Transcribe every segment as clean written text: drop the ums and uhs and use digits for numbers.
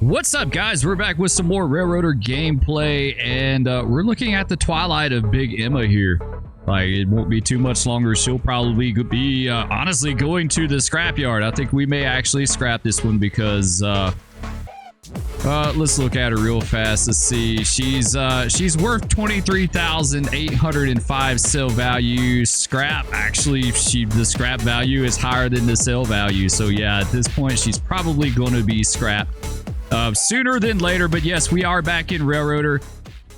What's up, guys? We're back with some more Railroader gameplay, and we're looking at the twilight of Big Emma here. Like, it won't be too much longer. She'll probably be, honestly, going to the scrapyard. I think we may actually scrap this one because, let's look at her real fast. Let's see. She's worth 23,805 sale value. Scrap, actually, the scrap value is higher than the sale value. So yeah, at this point, she's probably going to be scrapped sooner than later. But yes, we are back in Railroader.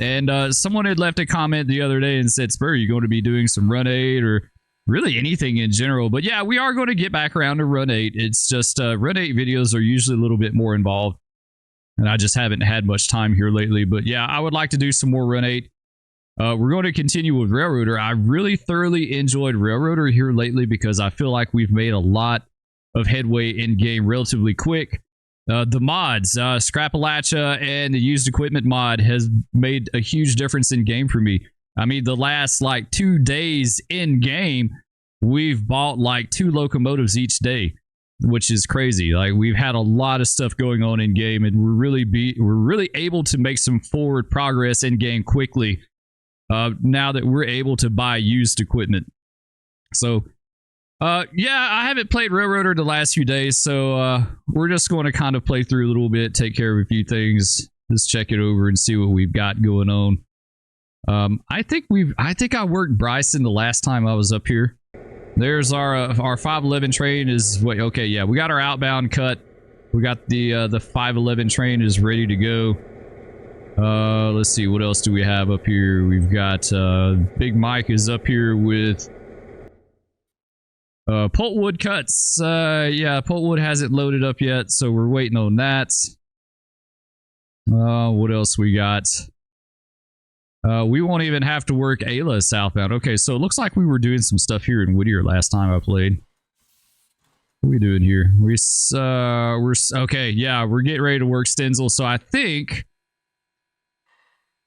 And someone had left a comment the other day and said, Spur, you're going to be doing some Run 8 or really anything in general. But yeah, we are going to get back around to Run 8. It's just Run 8 videos are usually a little bit more involved. And I just haven't had much time here lately. But yeah, I would like to do some more Run 8. We're going to continue with Railroader. I really thoroughly enjoyed Railroader here lately because I feel like we've made a lot of headway in game relatively quick. The mods, Appalachia and the used equipment mod has made a huge difference in game for me. I mean, the last like 2 days in game, we've bought like 2 locomotives each day, which is crazy. Like, we've had a lot of stuff going on in game, and we're really able to make some forward progress in game quickly now that we're able to buy used equipment. So yeah, I haven't played Railroader the last few days, so we're just going to kind of play through a little bit, take care of a few things, just check it over and see what we've got going on. I think I worked Bryson the last time I was up here. There's our 511 train is what? Okay, yeah, we got our outbound cut. We got the 511 train is ready to go. Let's see, what else do we have up here? We've got Big Mike is up here with pulpwood cuts. Yeah, pulpwood hasn't loaded up yet, so we're waiting on that. What else we got? We won't even have to work Ayla southbound. Okay, so it looks like we were doing some stuff here in Whittier last time I played. What are we doing here? We're okay, yeah, we're getting ready to work Stenzel, so I think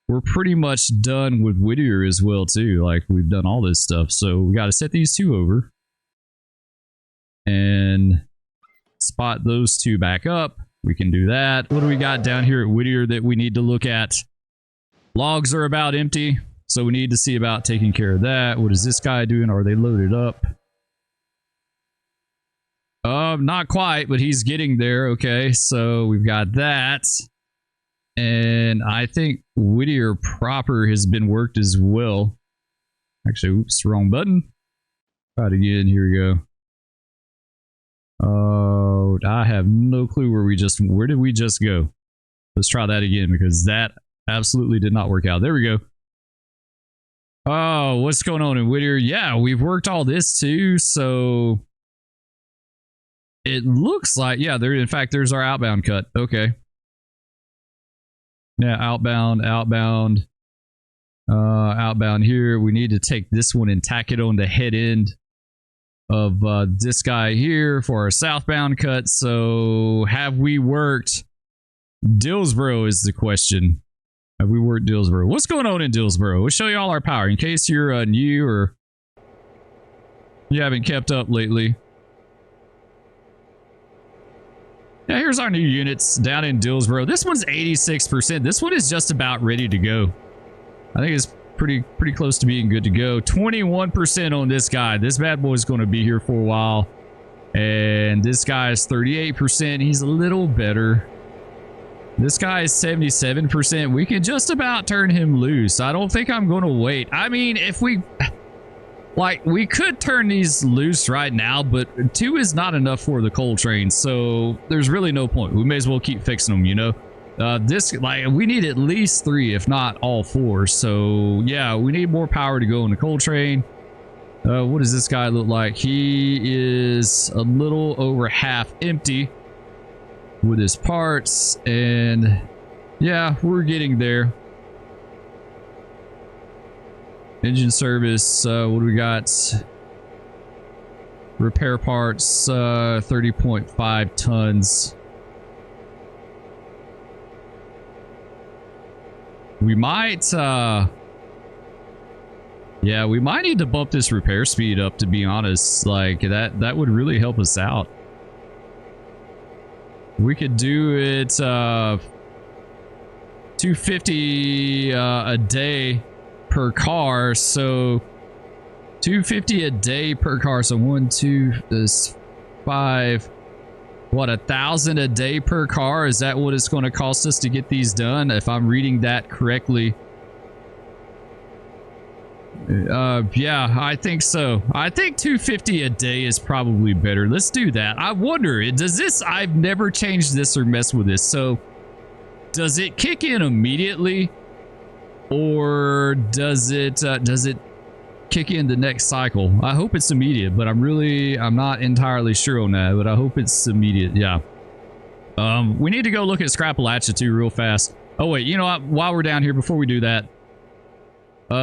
we're pretty much done with Whittier as well, too. Like, we've done all this stuff, so we got to set these 2 over and spot those 2 back up. We can do that. What do we got down here at Whittier that we need to look at? Logs are about empty, so we need to see about taking care of that. What is this guy doing? Are they loaded up? Not quite, but he's getting there. Okay, so we've got that. And I think Whittier proper has been worked as well. Actually, oops, wrong button. Try it again. Here we go. Oh, I have no clue where did we just go? Let's try that again because that absolutely did not work out. There we go. Oh, what's going on in Whittier? Yeah, we've worked all this too, so it looks like, yeah, in fact, there's our outbound cut. Okay. Yeah, outbound here. We need to take this one and tack it on the head end of this guy here for our southbound cut. So have we worked Dillsboro is the question. Have we worked Dillsboro? What's going on in Dillsboro? We'll show you all our power in case you're new or you haven't kept up lately. Yeah, here's our new units down in Dillsboro. This one's 86%. This one is just about ready to go. I think it's pretty close to being good to go. 21% on this guy. This bad boy's going to be here for a while. And this guy is 38%. He's a little better. This guy is 77%. We can just about turn him loose. I don't think I'm going to wait. I mean, if we could turn these loose right now, but 2 is not enough for the coal train. So there's really no point. We may as well keep fixing them, you know? We need at least 3, if not all 4. So yeah, we need more power to go on the coal train. What does this guy look like? He is a little over half empty with his parts, and yeah, we're getting there. Engine service, what do we got? Repair parts, 30.5 tons. We might, yeah, we might need to bump this repair speed up, to be honest. Like, that would really help us out. We could do it 250 a day per car. So 250 a day per car. So 1, 2 is 5. What, 1,000 a day per car? Is that what it's going to cost us to get these done? If I'm reading that correctly. Yeah, I think so. I think 250 a day is probably better. Let's do that. I wonder, does this, I've never changed this or messed with this. So does it kick in immediately, or does it kick in the next cycle? I hope it's immediate, but I'm not entirely sure on that, but I hope it's immediate. Yeah. We need to go look at Appalachia too real fast. Oh wait, you know what? While we're down here, before we do that,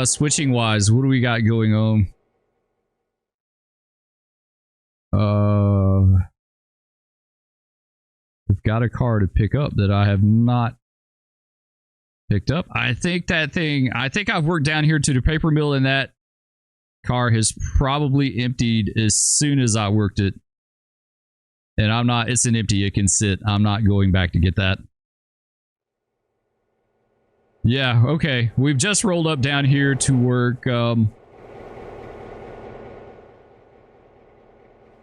switching wise, what do we got going on? We've got a car to pick up that I have not picked up. I think I've worked down here to the paper mill, and that car has probably emptied as soon as I worked it. And it's an empty, it can sit. I'm not going back to get that. Yeah, okay. We've just rolled up down here to work,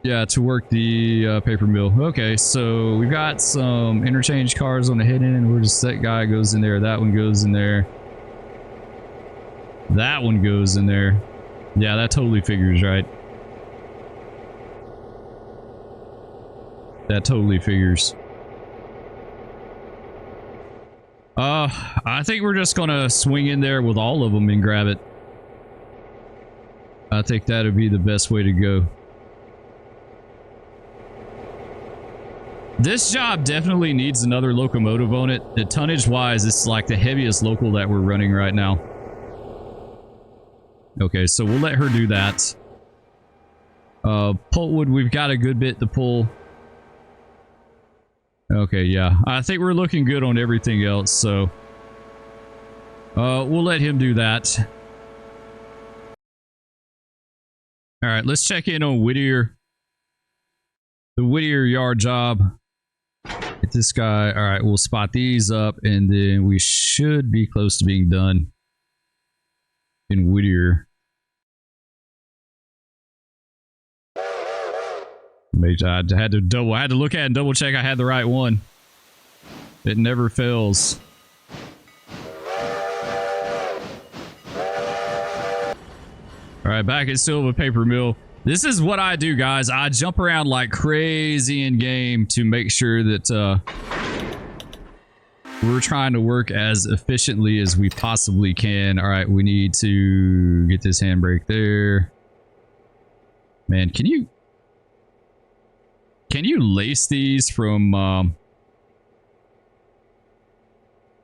yeah, to work the paper mill. Okay, so we've got some interchange cars on the head end. We're just, that guy goes in there. That one goes in there. That one goes in there. Yeah, that totally figures, right? That totally figures. I think we're just gonna swing in there with all of them and grab it. I think that would be the best way to go. This job definitely needs another locomotive on it. The tonnage wise, it's like the heaviest local that we're running right now. Okay, so we'll let her do that. Pulpwood, we've got a good bit to pull. Okay, yeah. I think we're looking good on everything else, so we'll let him do that. Alright, let's check in on Whittier. The Whittier yard job. Get this guy. Alright, we'll spot these up, and then we should be close to being done in Whittier. I had to look at it and double check I had the right one. It never fails. Alright, back at Silva Paper Mill. This is what I do, guys. I jump around like crazy in game to make sure that we're trying to work as efficiently as we possibly can. Alright, we need to get this handbrake there. Man, can you lace these from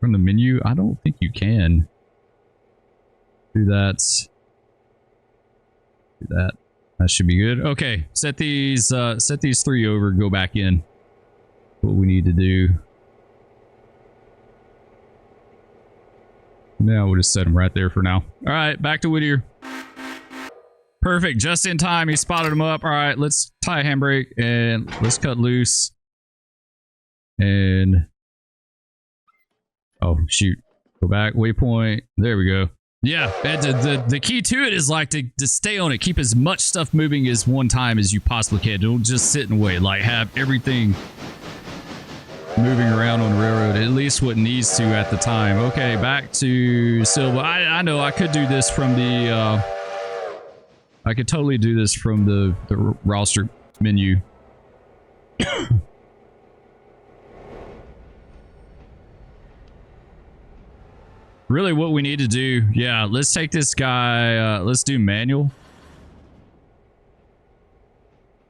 the menu? I don't think you can. Do that. Do that. That should be good. Okay, set these 3 over, go back in. What we need to do. Now we'll just set them right there for now. All right, back to Whittier. Perfect, just in time. He spotted him up. All right, let's tie a handbrake and let's cut loose. And oh shoot, go back, waypoint. There we go. Yeah, the key to it is like to stay on it. Keep as much stuff moving as one time as you possibly can. Don't just sit and wait. Like, have everything moving around on the railroad, at least what needs to at the time. Okay, back to Silva. I know I could do this from the I could totally do this from the roster menu. Really what we need to do, yeah, let's take this guy, let's do manual.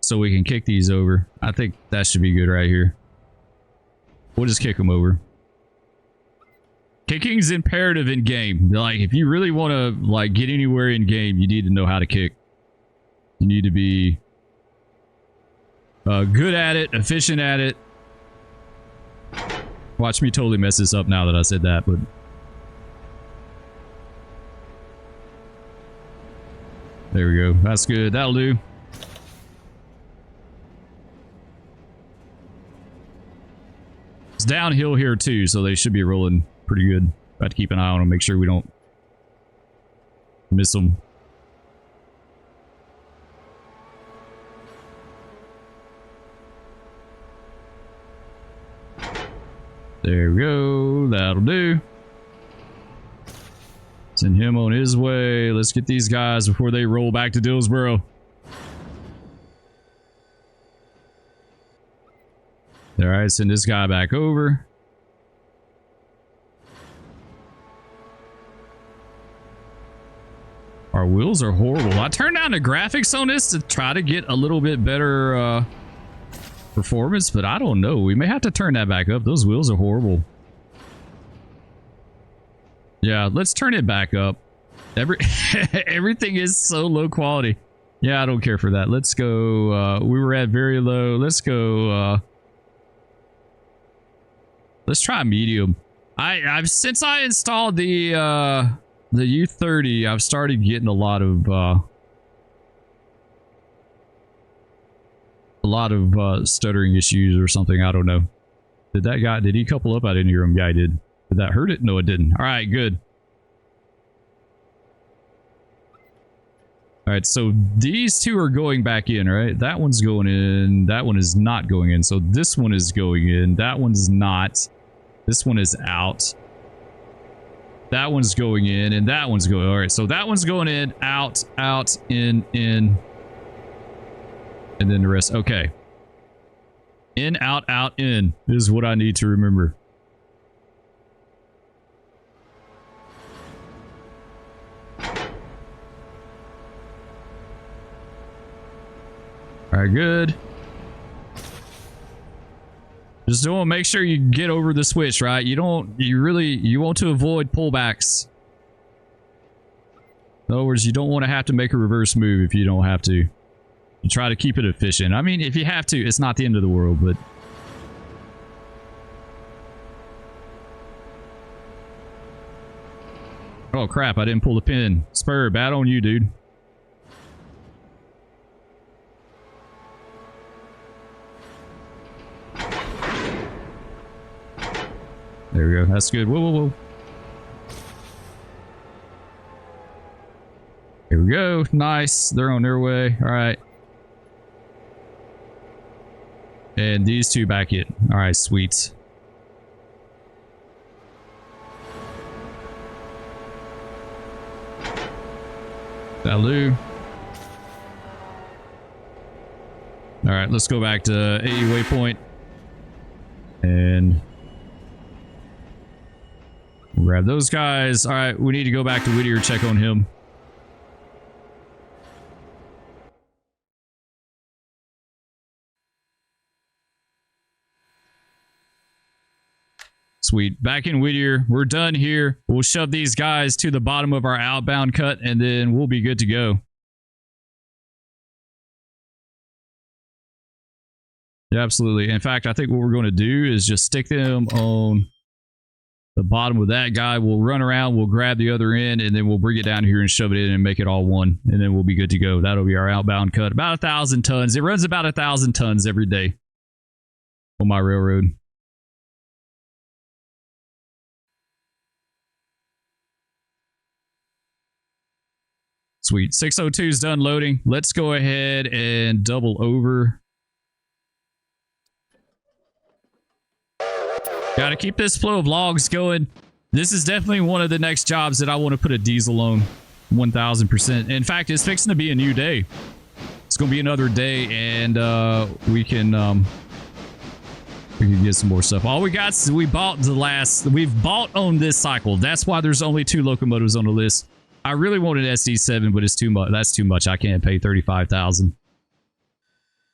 So we can kick these over. I think that should be good right here. We'll just kick them over. Kicking's imperative in game. Like, if you really want to, like, get anywhere in game, you need to know how to kick. You need to be good at it, efficient at it. Watch me totally mess this up now that I said that, but... There we go. That's good. That'll do. It's downhill here too, so they should be rolling pretty good. Got to keep an eye on them, make sure we don't miss them. There we go. That'll do. Send him on his way. Let's get these guys before they roll back to Dillsboro. All right, send this guy back over. Our wheels are horrible. I turned down the graphics on this to try to get a little bit better performance, but I don't know. We may have to turn that back up. Those wheels are horrible. Yeah, let's turn it back up. Everything is so low quality. Yeah, I don't care for that. Let's go. We were at very low. Let's go. Let's try medium. I've since I installed the U30, I've started getting a lot of stuttering issues or something. I don't know. Did he couple up? I didn't hear him. Yeah, I did. Did that hurt it? No, it didn't. All right, good. All right, so these two are going back in, right? That one's going in. That one is not going in. So this one is going in. That one's not. This one is out. That one's going in, and that one's going. All right, so that one's going in, out, out, in, and then the rest. Okay. In, out, out, in is what I need to remember. All right, good. Just don't make sure you get over the switch, right? You want to avoid pullbacks. In other words, you don't want to have to make a reverse move if you don't have to. You try to keep it efficient. I mean, if you have to, it's not the end of the world, but... Oh, crap, I didn't pull the pin. Spur, bad on you, dude. There we go. That's good. Whoa, whoa, whoa. Here we go. Nice. They're on their way. All right. And these two back in. All right, sweet. Salut. All right, let's go back to AE waypoint. And... we'll grab those guys. All right, we need to go back to Whittier, check on him. Sweet. Back in Whittier. We're done here. We'll shove these guys to the bottom of our outbound cut, and then we'll be good to go. Yeah, absolutely. In fact, I think what we're going to do is just stick them on... the bottom of that guy. We'll run around, we'll grab the other end, and then we'll bring it down here and shove it in and make it all one. And then we'll be good to go. That'll be our outbound cut. About 1,000 tons. It runs about 1,000 tons every day on my railroad. Sweet. 602's done loading. Let's go ahead and double over. Got to keep this flow of logs going. This is definitely one of the next jobs that I want to put a diesel on. 1,000%. In fact, it's fixing to be a new day. It's going to be another day, and we can get some more stuff. All we got is we've bought on this cycle. That's why there's only 2 locomotives on the list. I really wanted SD7, but it's too much. That's too much. I can't pay $35,000.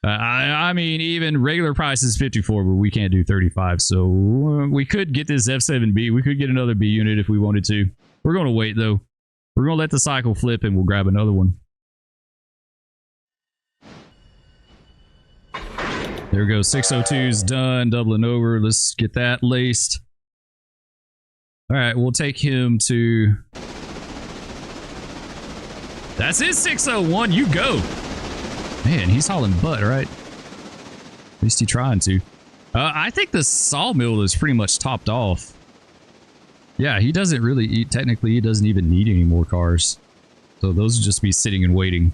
I mean, even regular price is 54, but we can't do 35. So we could get this F7B. We could get another B unit if we wanted to. We're going to wait, though. We're going to let the cycle flip, and we'll grab another one. There we go. 602's done. Doubling over. Let's get that laced. All right. We'll take him to... That's it, 601. You go. Man, he's hauling butt, right? At least he's trying to. I think the sawmill is pretty much topped off. Yeah, he doesn't really eat. Technically, he doesn't even need any more cars. So those will just be sitting and waiting.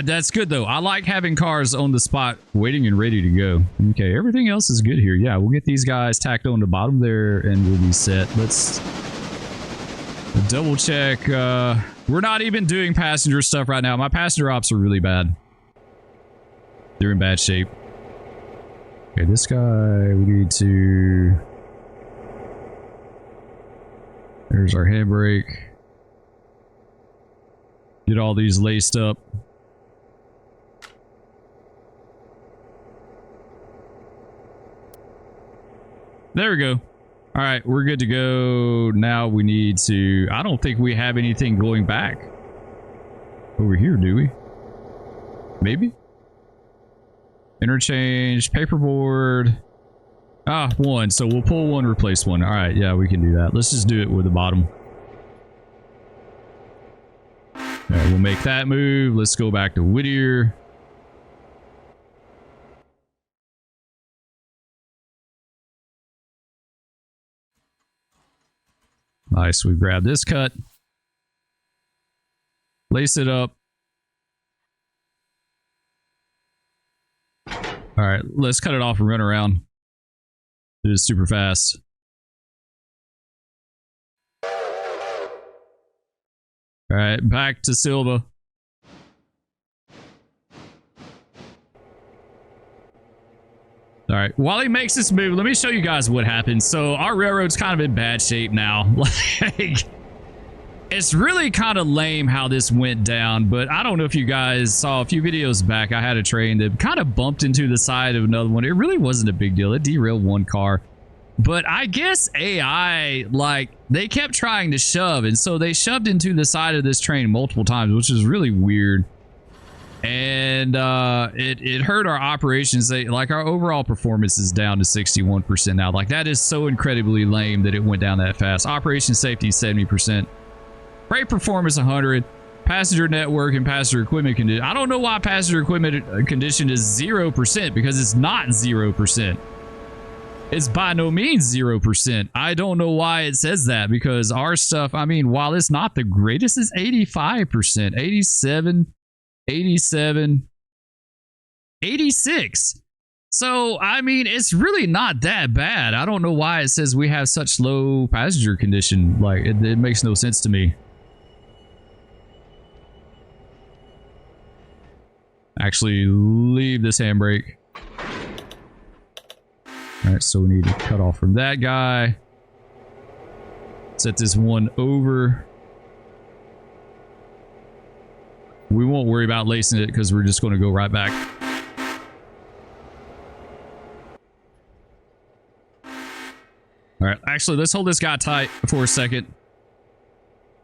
That's good, though. I like having cars on the spot waiting and ready to go. Okay, everything else is good here. Yeah, we'll get these guys tacked on the bottom there and we'll be set. Let's double check. We're not even doing passenger stuff right now. My passenger ops are really bad. They're in bad shape. Okay, this guy, we need to... There's our handbrake. Get all these laced up. There we go. All right, we're good to go. Now we need to... I don't think we have anything going back over here, do we? Maybe? Interchange, paperboard. Ah, one. So we'll pull one, replace one. All right, yeah, we can do that. Let's just do it with the bottom. All right, we'll make that move. Let's go back to Whittier. Nice, we grab this cut. Lace it up. All right, let's cut it off and run around. It is super fast. All right, back to Silva. All right, while he makes this move, let me show you guys what happens. So our railroad's kind of in bad shape now. Like, it's really kind of lame how this went down, but I don't know if you guys saw a few videos back. I had a train that kind of bumped into the side of another one. It really wasn't a big deal. It derailed one car. But I guess AI, like, they kept trying to shove, and so they shoved into the side of this train multiple times, which is really weird. And it hurt our operations. Like, our overall performance is down to 61% now. Like, that is so incredibly lame that it went down that fast. Operation safety 70%. Freight performance 100. Passenger network and passenger equipment condition. I don't know why passenger equipment condition is 0%, because it's not 0%. It's by no means 0%. I don't know why it says that, because our stuff, I mean, while it's not the greatest, it's 85%, 87, 87, 86. So, I mean, it's really not that bad. I don't know why it says we have such low passenger condition. Like, it makes no sense to me. Actually, leave this handbrake. All right, so we need to cut off from that guy. Set this one over. We won't worry about lacing it because we're just going to go right back. All right, actually, let's hold this guy tight for a second.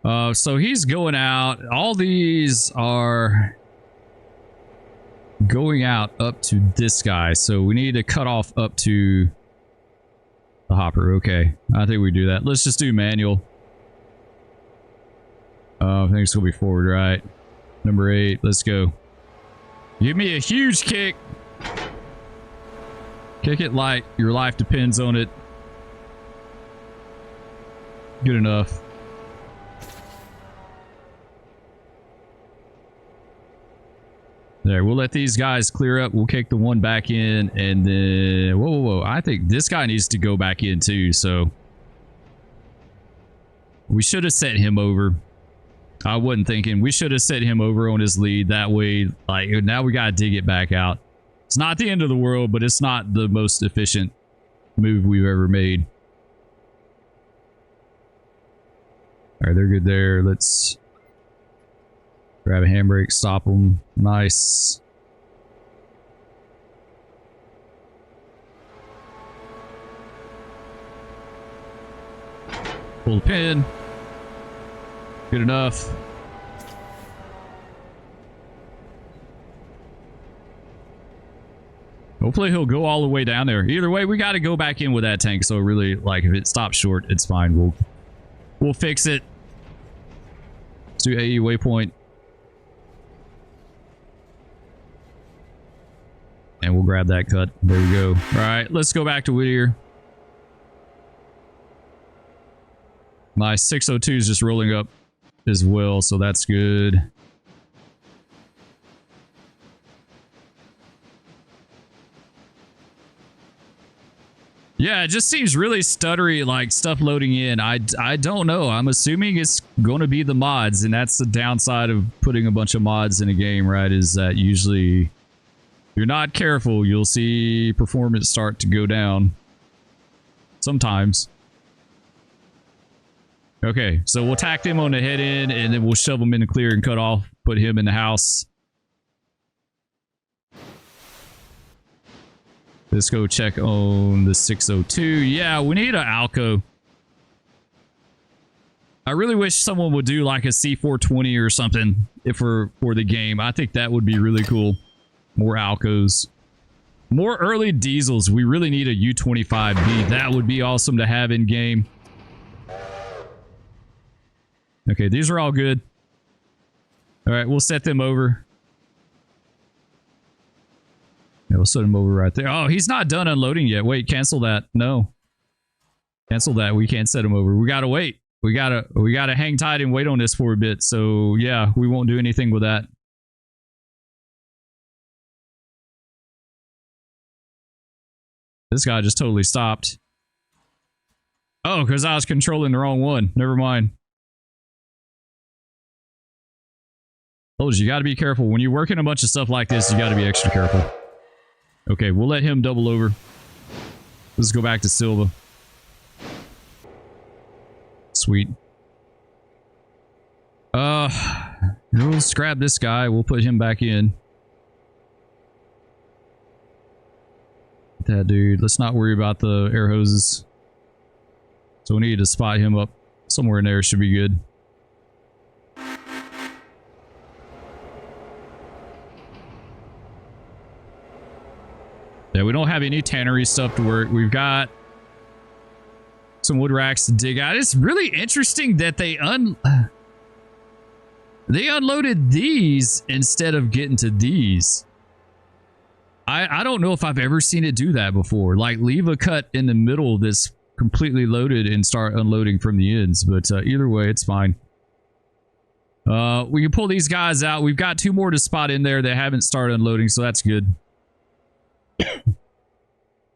So he's going out. All these are going out up to this guy. So we need to cut off up to the hopper. Okay, I think we do that. Let's just do manual. I think it's going to be forward, right? Number 8, let's go. Give me a huge kick. Kick it like your life depends on it. Good enough. There, we'll let these guys clear up. We'll kick the one back in, and then... Whoa, whoa, whoa. I think this guy needs to go back in too, so... We should have set him over. I wasn't thinking. We should have set him over on his lead. That way, like, now we gotta dig it back out. It's not the end of the world, but it's not the most efficient move we've ever made. Alright, they're good there. Let's grab a handbrake, stop them. Nice. Pull the pin. Good enough. Hopefully he'll go all the way down there. Either way, we got to go back in with that tank. So really, like, if it stops short, it's fine. We'll fix it. Let's do AE waypoint. And we'll grab that cut. There we go. All right, let's go back to Whittier. My 602 is just rolling up as well, so that's good. Yeah, it just seems really stuttery, like stuff loading in. I don't know. I'm assuming it's going to be the mods, and that's the downside of putting a bunch of mods in a game, right? Is that usually, if you're not careful, you'll see performance start to go down. Sometimes. Okay, so we'll tack him on the head end, and then we'll shove him in the clear and cut off, put him in the house. Let's go check on the 602. Yeah, we need an Alco. I really wish someone would do like a C420 or something for the game. I think that would be really cool. More Alcos. More early diesels. We really need a U25B. That would be awesome to have in game. Okay, these are all good. All right, we'll set them over. Yeah, we'll set him over right there. Oh, he's not done unloading yet. Wait, cancel that. No. Cancel that. We can't set him over. We gotta wait. We gotta hang tight and wait on this for a bit. So yeah, we won't do anything with that. This guy just totally stopped. Oh, because I was controlling the wrong one. Never mind. Told you, you gotta be careful. When you're working a bunch of stuff like this, you gotta be extra careful. Okay, we'll let him double over. Let's go back to Silva. Sweet. We'll scrap this guy. We'll put him back in. That dude. Let's not worry about the air hoses. So we need to spot him up somewhere in there. Should be good. Yeah, we don't have any tannery stuff to work. We've got some wood racks to dig out. It's really interesting that they unloaded these instead of getting to these. I don't know if I've ever seen it do that before. Like, leave a cut in the middle that's completely loaded and start unloading from the ends. But either way, it's fine. We can pull these guys out. We've got 2 more to spot in there that haven't started unloading, so that's good.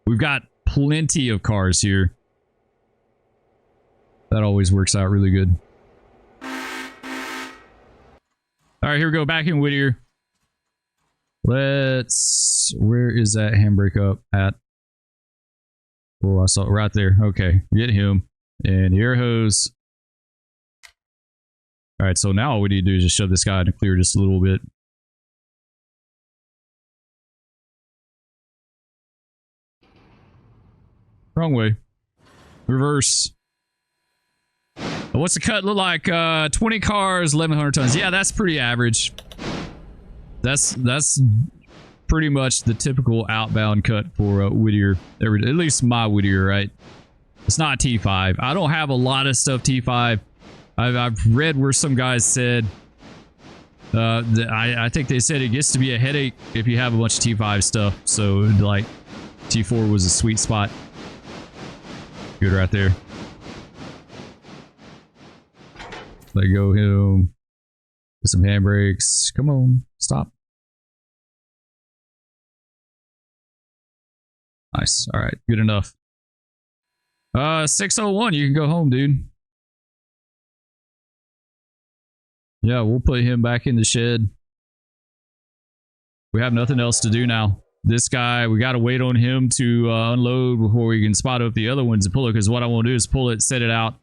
We've got plenty of cars here. That always works out really good. Alright, here we go. Back in Whittier. Let's... Where is that handbrake up at? Oh, I saw it right there. Okay, get him. And the air hose. Alright, so now all we need to do is just shove this guy in the clear just a little bit. Wrong way. Reverse. What's the cut look like? 20 cars, 1,100 tons. Yeah, that's pretty average. That's pretty much the typical outbound cut for Whittier. At least my Whittier, right? It's not T5. I don't have a lot of stuff T5. I've read where some guys said... I think they said it gets to be a headache if you have a bunch of T5 stuff. So, like, T4 was a sweet spot. Good right there. Let go him. Get some handbrakes. Come on. Stop. Nice. Alright. Good enough. 601. You can go home, dude. Yeah, we'll put him back in the shed. We have nothing else to do now. This guy, we got to wait on him to unload before we can spot up the other ones and pull it. Because what I want to do is pull it, set it out,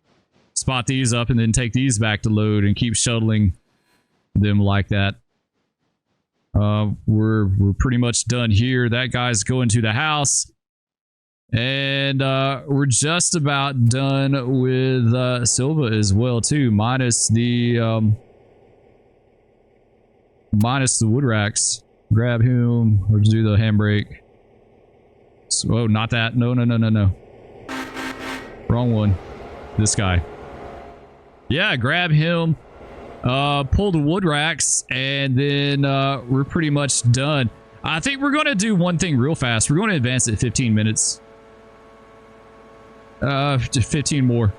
spot these up, and then take these back to load and keep shuttling them like that. We're pretty much done here. That guy's going to the house. And we're just about done with Silva as well, too. Minus the wood racks. Grab him, or do the handbrake. So, oh, not that. No. Wrong one. This guy. Yeah, grab him. Pull the wood racks, and then we're pretty much done. I think we're going to do one thing real fast. We're going to advance at 15 minutes. 15 more.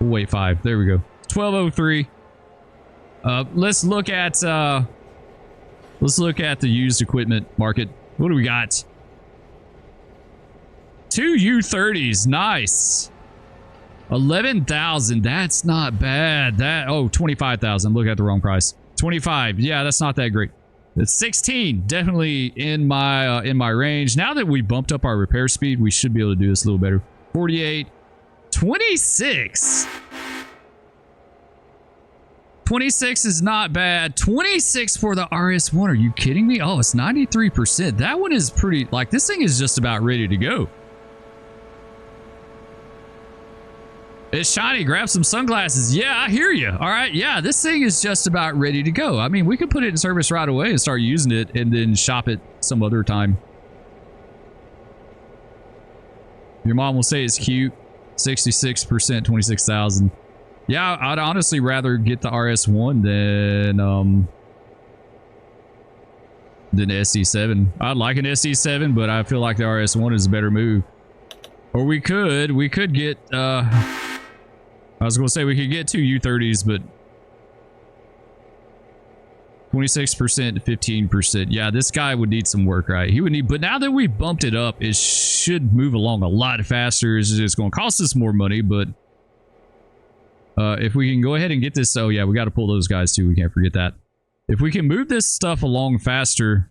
We'll wait 5. There we go. 12:03. Let's look at the used equipment market. What do we got? 2 U30s. Nice. 11,000. That's not bad. That 25,000. Look at the wrong price. 25. Yeah, that's not that great. It's 16. Definitely in my range. Now that we bumped up our repair speed, we should be able to do this a little better. 48. 26. 26 is not bad. 26 for the RS1. Are you kidding me? Oh, it's 93%. That one is pretty, like, this thing is just about ready to go. It's shiny. Grab some sunglasses. Yeah, I hear you. All right. Yeah, this thing is just about ready to go. I mean, we could put it in service right away and start using it and then shop it some other time. Your mom will say it's cute. 66%, 26,000. Yeah, I'd honestly rather get the RS1 than SC7. I'd like an SC7, but I feel like the RS1 is a better move. Or we could get, I was going to say we could get 2 U30s, but 26% to 15%. Yeah, this guy would need some work, right? He would need, but now that we bumped it up, it should move along a lot faster. It's just going to cost us more money, but if we can go ahead and get this, oh yeah, we got to pull those guys too. We can't forget that. If we can move this stuff along faster,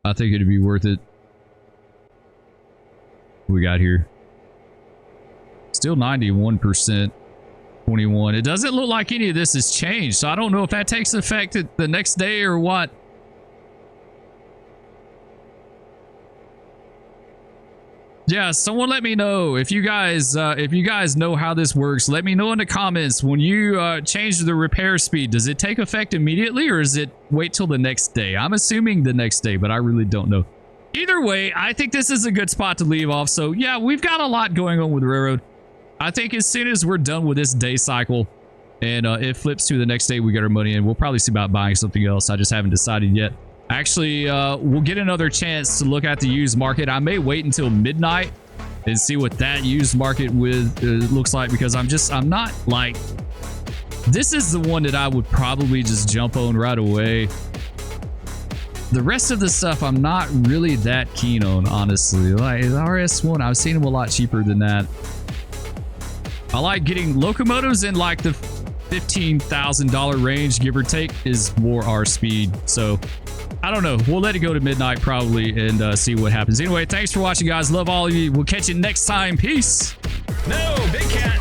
I think it'd be worth it. What we got here? Still 91%. 21. It doesn't look like any of this has changed, so I don't know if that takes effect the next day or what. Yeah, someone let me know if you guys know how this works. Let me know in the comments. When you change the repair speed, does it take effect immediately or is it wait till the next day? I'm assuming the next day, but I really don't know. Either way, I think this is a good spot to leave off. So yeah, we've got a lot going on with the railroad. I think as soon as we're done with this day cycle and it flips to the next day, we get our money in. We'll probably see about buying something else. I just haven't decided yet. Actually, we'll get another chance to look at the used market. I may wait until midnight and see what that used market looks like, because I'm not like, this is the one that I would probably just jump on right away. The rest of the stuff I'm not really that keen on, honestly. Like the RS1, I've seen them a lot cheaper than that. I like getting locomotives in like the $15,000 range, give or take, is more our speed. So I don't know. We'll let it go to midnight probably and see what happens. Anyway, thanks for watching, guys. Love all of you. We'll catch you next time. Peace. No, big cat.